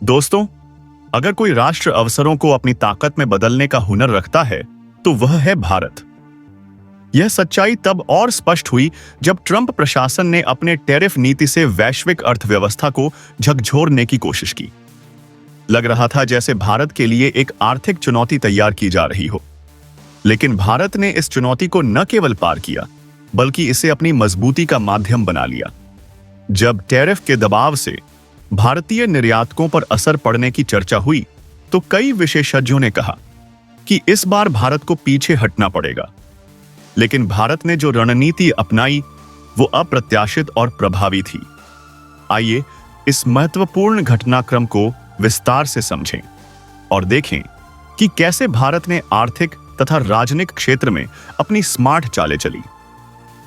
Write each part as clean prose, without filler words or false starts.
दोस्तों, अगर कोई राष्ट्र अवसरों को अपनी ताकत में बदलने का हुनर रखता है तो वह है भारत। यह सच्चाई तब और स्पष्ट हुई जब ट्रंप प्रशासन ने अपने टैरिफ नीति से वैश्विक अर्थव्यवस्था को झकझोरने की कोशिश की। लग रहा था जैसे भारत के लिए एक आर्थिक चुनौती तैयार की जा रही हो, लेकिन भारत ने इस चुनौती को न केवल पार किया बल्कि इसे अपनी मजबूती का माध्यम बना लिया। जब टैरिफ के दबाव से भारतीय निर्यातकों पर असर पड़ने की चर्चा हुई तो कई विशेषज्ञों ने कहा कि इस बार भारत को पीछे हटना पड़ेगा। लेकिन भारत ने जो रणनीति अपनाई वो अप्रत्याशित और प्रभावी थी। आइए इस महत्वपूर्ण घटनाक्रम को विस्तार से समझें और देखें कि कैसे भारत ने आर्थिक तथा राजनीतिक क्षेत्र में अपनी स्मार्ट चालें चली।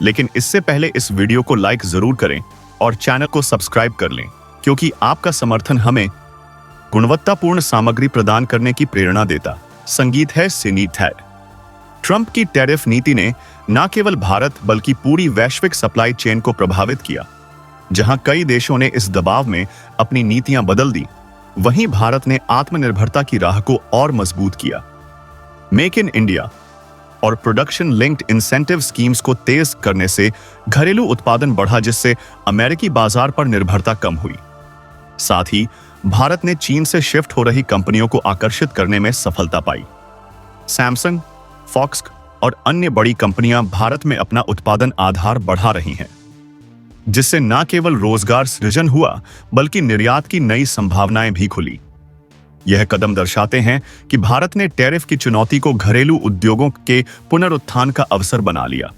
लेकिन इससे पहले इस वीडियो को लाइक जरूर करें और चैनल को सब्सक्राइब कर लें, क्योंकि आपका समर्थन हमें गुणवत्तापूर्ण सामग्री प्रदान करने की प्रेरणा देता। संगीत है सिनीत है। ट्रंप की टैरिफ नीति ने न केवल भारत बल्कि पूरी वैश्विक सप्लाई चेन को प्रभावित किया। जहां कई देशों ने इस दबाव में अपनी नीतियां बदल दी, वहीं भारत ने आत्मनिर्भरता की राह को और मजबूत किया। मेक इन इंडिया और प्रोडक्शन लिंक्ड इंसेंटिव स्कीम्स को तेज करने से घरेलू उत्पादन बढ़ा, जिससे अमेरिकी बाजार पर निर्भरता कम हुई। साथ ही भारत ने चीन से शिफ्ट हो रही कंपनियों को आकर्षित करने में सफलता पाई। सैमसंग, फॉक्स और अन्य बड़ी कंपनियां भारत में अपना उत्पादन आधार बढ़ा रही हैं, जिससे न केवल रोजगार सृजन हुआ बल्कि निर्यात की नई संभावनाएं भी खुली। यह कदम दर्शाते हैं कि भारत ने टैरिफ की चुनौती को घरेलू उद्योगों के पुनरुत्थान का अवसर बना लिया।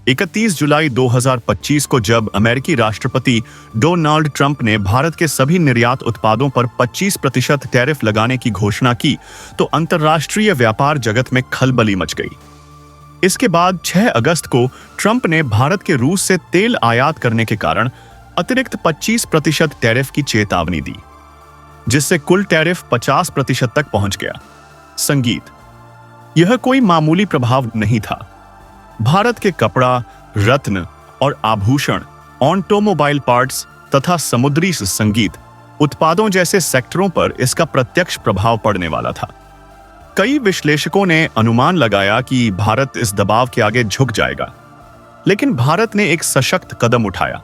31 जुलाई 2025 को जब अमेरिकी राष्ट्रपति डोनाल्ड ट्रंप ने भारत के सभी निर्यात उत्पादों पर 25% टैरिफ लगाने की घोषणा की तो अंतर्राष्ट्रीय व्यापार जगत में खलबली मच गई। इसके बाद 6 अगस्त को ट्रंप ने भारत के रूस से तेल आयात करने के कारण अतिरिक्त 25% टैरिफ की चेतावनी दी, जिससे कुल टैरिफ 50% तक पहुंच गया। संगीत, यह कोई मामूली प्रभाव नहीं था। भारत के कपड़ा, रत्न और आभूषण, ऑटोमोबाइल पार्ट्स तथा समुद्री संगीत उत्पादों जैसे सेक्टरों पर इसका प्रत्यक्ष प्रभाव पड़ने वाला था। कई विश्लेषकों ने अनुमान लगाया कि भारत इस दबाव के आगे झुक जाएगा, लेकिन भारत ने एक सशक्त कदम उठाया।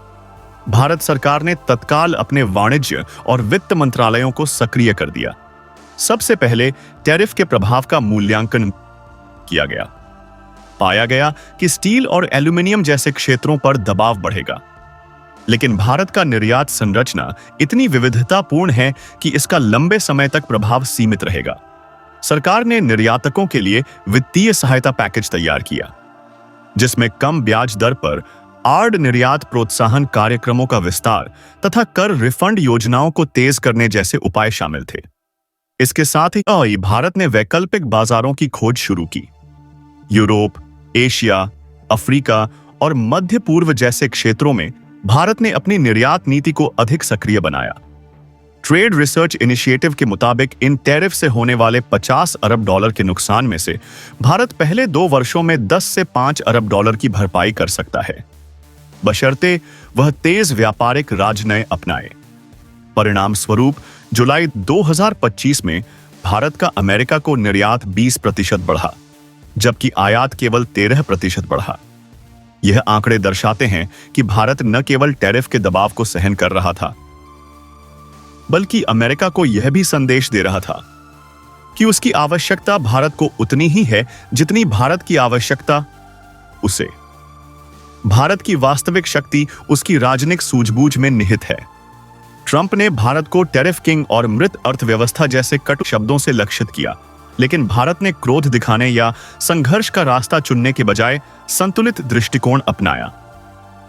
भारत सरकार ने तत्काल अपने वाणिज्य और वित्त मंत्रालयों को सक्रिय कर दिया। सबसे पहले टैरिफ के प्रभाव का मूल्यांकन किया गया। पाया गया कि स्टील और एल्यूमीनियम जैसे क्षेत्रों पर दबाव बढ़ेगा, लेकिन भारत का निर्यात संरचना इतनी विविधतापूर्ण है कि इसका लंबे समय तक प्रभाव सीमित रहेगा। सरकार ने निर्यातकों के लिए वित्तीय सहायता पैकेज तैयार किया, जिसमें कम ब्याज दर पर आड़ निर्यात प्रोत्साहन कार्यक्रमों का विस्तार तथा कर रिफंड योजनाओं को तेज करने जैसे उपाय शामिल थे। इसके साथ ही भारत ने वैकल्पिक बाजारों की खोज शुरू की। यूरोप, एशिया, अफ्रीका और मध्य पूर्व जैसे क्षेत्रों में भारत ने अपनी निर्यात नीति को अधिक सक्रिय बनाया। ट्रेड रिसर्च इनिशिएटिव के मुताबिक इन टैरिफ से होने वाले $50 अरब के नुकसान में से भारत पहले 2 वर्षों में 10 से 5 अरब डॉलर की भरपाई कर सकता है, बशर्ते वह तेज व्यापारिक राजनय अपनाए। परिणाम स्वरूप जुलाई 2025 में भारत का अमेरिका को निर्यात 20% बढ़ा, जबकि आयात केवल 13% बढ़ा। यह आंकड़े दर्शाते हैं कि भारत न केवल टैरिफ के दबाव को सहन कर रहा था, बल्कि अमेरिका को यह भी संदेश दे रहा था कि उसकी आवश्यकता भारत को उतनी ही है जितनी भारत की आवश्यकता उसे। भारत की वास्तविक शक्ति उसकी राजनीतिक सूझबूझ में निहित है। ट्रंप ने भारत को टैरिफ किंग और मृत अर्थव्यवस्था जैसे कटु शब्दों से लक्षित किया, लेकिन भारत ने क्रोध दिखाने या संघर्ष का रास्ता चुनने के बजाय संतुलित दृष्टिकोण अपनाया।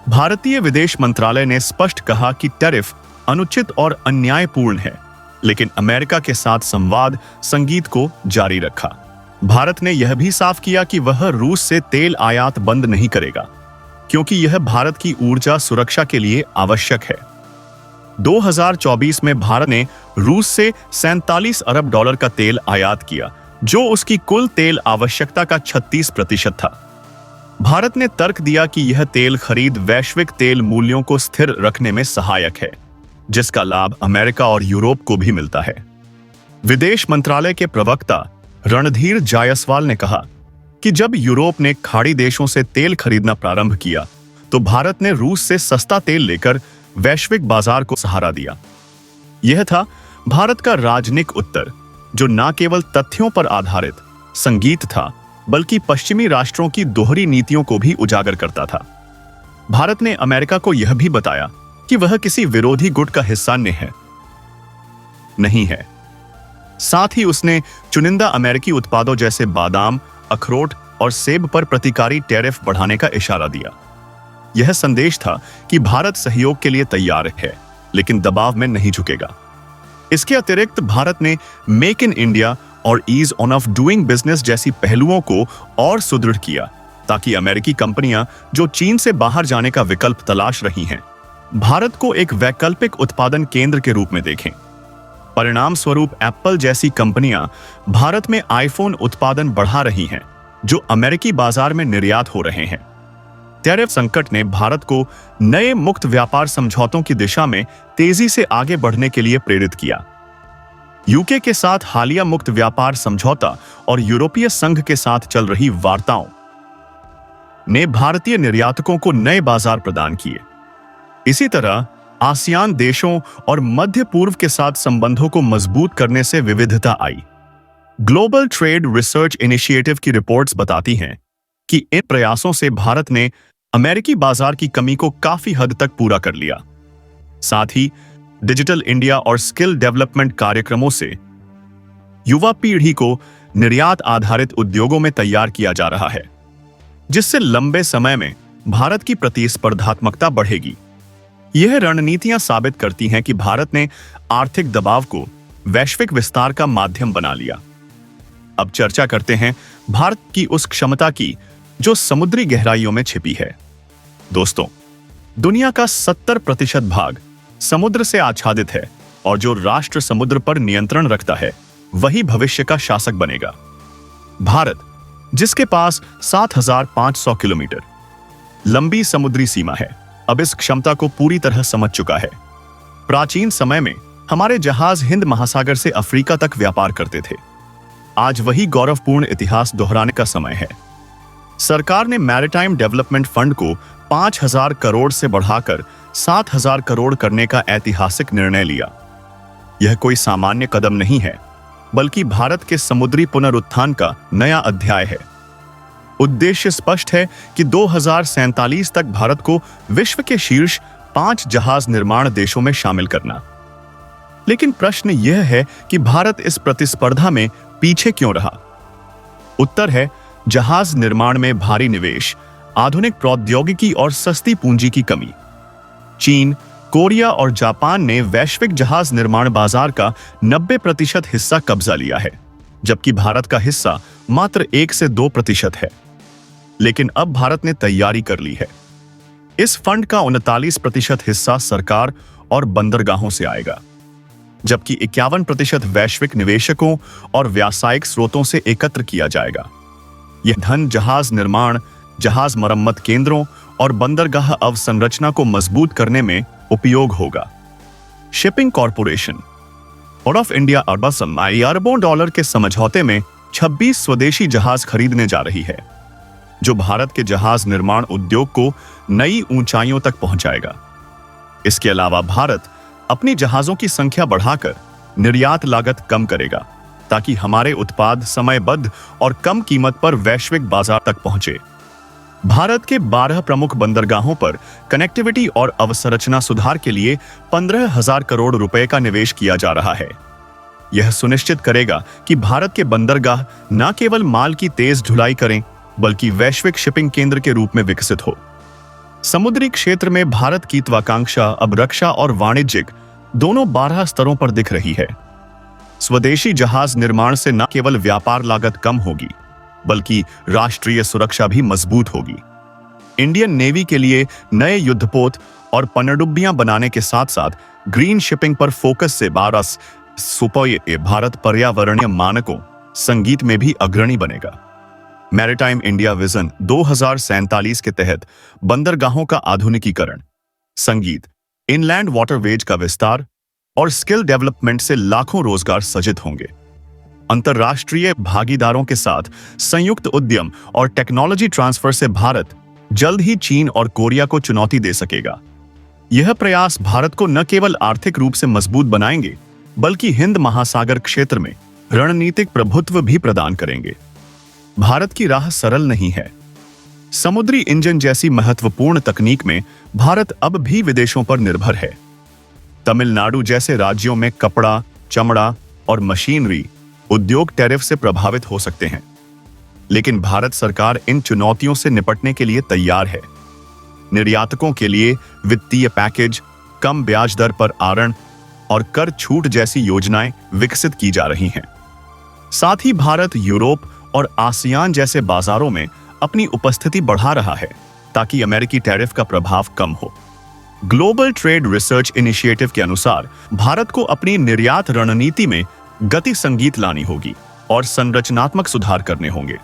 भारतीय विदेश मंत्रालय ने स्पष्ट कहा कि टैरिफ अनुचित और अन्यायपूर्ण है, लेकिन अमेरिका के साथ संवाद संगीत को जारी रखा। भारत ने यह भी साफ किया कि वह रूस से तेल आयात बंद नहीं करेगा, क्योंकि यह भारत की ऊर्जा सुरक्षा के लिए आवश्यक है। 2024 में भारत ने रूस से $47 अरब का तेल आयात किया, जो उसकी कुल तेल आवश्यकता का 36% था। भारत ने तर्क दिया कि यह तेल खरीद वैश्विक तेल मूल्यों को स्थिर रखने में सहायक है। जिसका लाभ अमेरिका और यूरोप को भी मिलता है। विदेश मंत्रालय के प्रवक्ता रणधीर जायसवाल ने कहा कि जब यूरोप ने खाड़ी देशों से तेल खरीदना प्रारंभ किया तो भारत ने रूस से सस्ता तेल लेकर वैश्विक बाजार को सहारा दिया। यह था भारत का राजनीतिक उत्तर, जो न केवल तथ्यों पर आधारित संगीत था बल्कि पश्चिमी राष्ट्रों की दोहरी नीतियों को भी उजागर करता था। भारत ने अमेरिका को यह भी बताया कि वह किसी विरोधी गुट का हिस्सा नहीं है। साथ ही उसने चुनिंदा अमेरिकी उत्पादों जैसे बादाम, अखरोट और सेब पर प्रतिकारी टैरिफ बढ़ाने का इशारा दिया। यह संदेश था कि भारत सहयोग के लिए तैयार है, लेकिन दबाव में नहीं झुकेगा। इसके अतिरिक्त भारत ने मेक इन इंडिया और ईज ऑफ डूइंग बिजनेस जैसी पहलुओं को और सुदृढ़ किया, ताकि अमेरिकी कंपनियां जो चीन से बाहर जाने का विकल्प तलाश रही हैं, भारत को एक वैकल्पिक उत्पादन केंद्र के रूप में देखें। परिणाम स्वरूप एप्पल जैसी कंपनियां भारत में आईफोन उत्पादन बढ़ा रही हैं, जो अमेरिकी बाजार में निर्यात हो रहे हैं। टैरिफ संकट ने भारत को नए मुक्त व्यापार समझौतों की दिशा में तेजी से आगे बढ़ने के लिए प्रेरित किया। यूके के साथ हालिया मुक्त व्यापार समझौता और यूरोपीय संघ के साथ चल रही वार्ताओं ने भारतीय निर्यातकों को नए बाजार प्रदान किए। इसी तरह आसियान देशों और मध्य पूर्व के साथ संबंधों को मजबूत करने से विविधता आई। ग्लोबल ट्रेड रिसर्च इनिशिएटिव की रिपोर्ट्स बताती हैं कि इन प्रयासों से भारत ने अमेरिकी बाजार की कमी को काफी हद तक पूरा कर लिया। साथ ही डिजिटल इंडिया और स्किल डेवलपमेंट कार्यक्रमों से युवा पीढ़ी को निर्यात आधारित उद्योगों में तैयार किया जा रहा है, जिससे लंबे समय में भारत की प्रतिस्पर्धात्मकता बढ़ेगी। यह रणनीतियां साबित करती हैं कि भारत ने आर्थिक दबाव को वैश्विक विस्तार का माध्यम बना लिया। अब चर्चा करते हैं भारत की उस क्षमता की जो समुद्री गहराइयों में छिपी है। दोस्तों, दुनिया का 70% भाग समुद्र से आच्छादित है, और जो राष्ट्र समुद्र पर नियंत्रण रखता है वही भविष्य का शासक बनेगा। भारत, जिसके पास 7,500 किलोमीटर लंबी समुद्री सीमा है, अब इस क्षमता को पूरी तरह समझ चुका है। प्राचीन समय में हमारे जहाज हिंद महासागर से अफ्रीका तक व्यापार करते थे। आज वही गौरवपूर्ण इतिहास दोहराने का समय है। सरकार ने मैरिटाइम डेवलपमेंट फंड को 5,000 करोड़ से बढ़ाकर 7,000 करोड़ करने का ऐतिहासिक निर्णय लिया। यह कोई सामान्य कदम नहीं है, बल्कि भारत के समुद्री पुनरुत्थान का नया अध्याय है। उद्देश्य स्पष्ट है कि 2047 तक भारत को विश्व के शीर्ष 5 जहाज निर्माण देशों में शामिल करना। लेकिन प्रश्न यह है कि भारत इस प्रतिस्पर्धा में पीछे क्यों रहा? उत्तर है जहाज निर्माण में भारी निवेश, आधुनिक प्रौद्योगिकी और सस्ती पूंजी की कमी। चीन, कोरिया और जापान ने वैश्विक जहाज निर्माण बाजार का 90% हिस्सा कब्जा लिया है, जबकि भारत का हिस्सा मात्र 1 से 2% है। लेकिन अब भारत ने तैयारी कर ली है। इस फंड का 39% हिस्सा सरकार और बंदरगाहों से आएगा, जबकि 51% वैश्विक निवेशकों और व्यावसायिक स्रोतों से एकत्र किया जाएगा। यह धन जहाज निर्माण, जहाज मरम्मत केंद्रों और बंदरगाह अवसंरचना को मजबूत करने में उपयोग होगा। शिपिंग कॉरपोरेशन और ऑफ इंडिया अरबों डॉलर के समझौते में 26 स्वदेशी जहाज खरीदने जा रही है, जो भारत के जहाज निर्माण उद्योग को नई ऊंचाइयों तक पहुंचाएगा। इसके अलावा भारत अपनी जहाजों की संख्या बढ़ाकर निर्यात लागत कम करेगा, ताकि हमारे उत्पाद समयबद्ध और कम कीमत पर वैश्विक बाजार तक पहुंचे। भारत के 12 प्रमुख बंदरगाहों पर कनेक्टिविटी और अवसंरचना सुधार के लिए 15,000 करोड़ रुपए का निवेश किया जा रहा है। यह सुनिश्चित करेगा कि भारत के बंदरगाह न केवल माल की तेज ढुलाई करें, बल्कि वैश्विक शिपिंग केंद्र के रूप में विकसित हो। समुद्री क्षेत्र में भारत की महत्वाकांक्षा अब रक्षा और वाणिज्यिक दोनों 12 स्तरों पर दिख रही है। स्वदेशी जहाज निर्माण से न केवल व्यापार लागत कम होगी, बल्कि राष्ट्रीय सुरक्षा भी मजबूत होगी। इंडियन नेवी के लिए नए युद्धपोत और पनडुब्बियां बनाने के साथ साथ ग्रीन शिपिंग पर फोकस से भारत पर्यावरणीय मानकों संगीत में भी अग्रणी बनेगा। मैरिटाइम इंडिया विजन 2047 के तहत बंदरगाहों का आधुनिकीकरण, संगीत, इनलैंड वाटरवेज का विस्तार और स्किल डेवलपमेंट से लाखों रोजगार सृजित होंगे। अंतर्राष्ट्रीय भागीदारों के साथ संयुक्त उद्यम और टेक्नोलॉजी ट्रांसफर से भारत जल्द ही चीन और कोरिया को चुनौती दे सकेगा। यह प्रयास भारत को न केवल आर्थिक रूप से मजबूत बनाएंगे, बल्कि हिंद महासागर क्षेत्र में रणनीतिक प्रभुत्व भी प्रदान करेंगे। भारत की राह सरल नहीं है। समुद्री इंजन जैसी महत्वपूर्ण तकनीक में भारत अब भी विदेशों पर निर्भर है। तमिलनाडु जैसे राज्यों में कपड़ा, चमड़ा और मशीनरी उद्योग टैरिफ से प्रभावित हो सकते हैं, लेकिन भारत सरकार इन चुनौतियों से निपटने के लिए तैयार है। निर्यातकों के लिए वित्तीय पैकेज, कम ब्याज दर पर आरण और कर छूट जैसी योजनाएं विकसित की जा रही हैं। साथ ही भारत यूरोप और आसियान जैसे बाजारों में अपनी उपस्थिति बढ़ा रहा है ताकि अमेरिकी टैरिफ का प्रभाव कम हो। ग्लोबल ट्रेड रिसर्च इनिशिएटिव के अनुसार भारत को अपनी निर्यात रणनीति में गति संगीत लानी होगी और संरचनात्मक सुधार करने होंगे।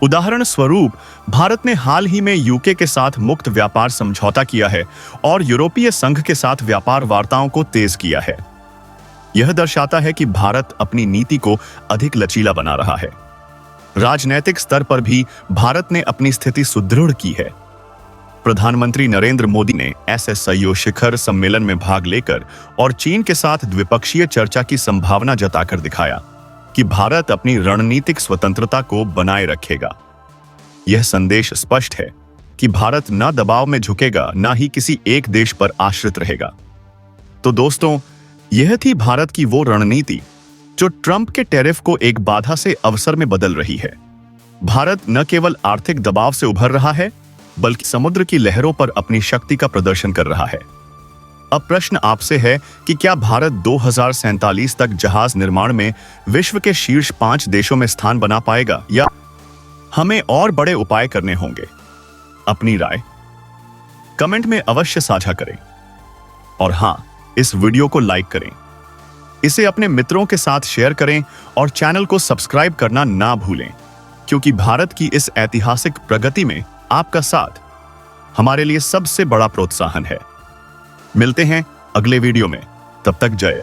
उदाहरण स्वरूप, भारत ने हाल ही में यूके के साथ मुक्त व्यापार समझौता किया है और यूरोपीय संघ के साथ व्यापार वार्ताओं को तेज किया है। यह दर्शाता है कि भारत अपनी नीति को अधिक लचीला बना रहा है। राजनैतिक स्तर पर भी भारत ने अपनी स्थिति सुदृढ़ की है। प्रधानमंत्री नरेंद्र मोदी ने SSCO शिखर सम्मेलन में भाग लेकर और चीन के साथ द्विपक्षीय चर्चा की संभावना जताकर दिखाया कि भारत अपनी रणनीतिक स्वतंत्रता को बनाए रखेगा। यह संदेश स्पष्ट है कि भारत न दबाव में झुकेगा, न ही किसी एक देश पर आश्रित रहेगा। तो दोस्तों, यह थी भारत की वो रणनीति जो ट्रंप के टैरिफ को एक बाधा से अवसर में बदल रही है। भारत न केवल आर्थिक दबाव से उभर रहा है, बल्कि समुद्र की लहरों पर अपनी शक्ति का प्रदर्शन कर रहा है। अब प्रश्न आपसे है कि क्या भारत 2047 तक जहाज निर्माण में विश्व के शीर्ष 5 देशों में स्थान बना पाएगा, या हमें और बड़े उपाय करने होंगे? अपनी राय कमेंट में अवश्य साझा करें और हां, इस वीडियो को लाइक करें, इसे अपने मित्रों के साथ शेयर करें और चैनल को सब्सक्राइब करना ना भूलें, क्योंकि भारत की इस ऐतिहासिक प्रगति में आपका साथ हमारे लिए सबसे बड़ा प्रोत्साहन है। मिलते हैं अगले वीडियो में, तब तक जय।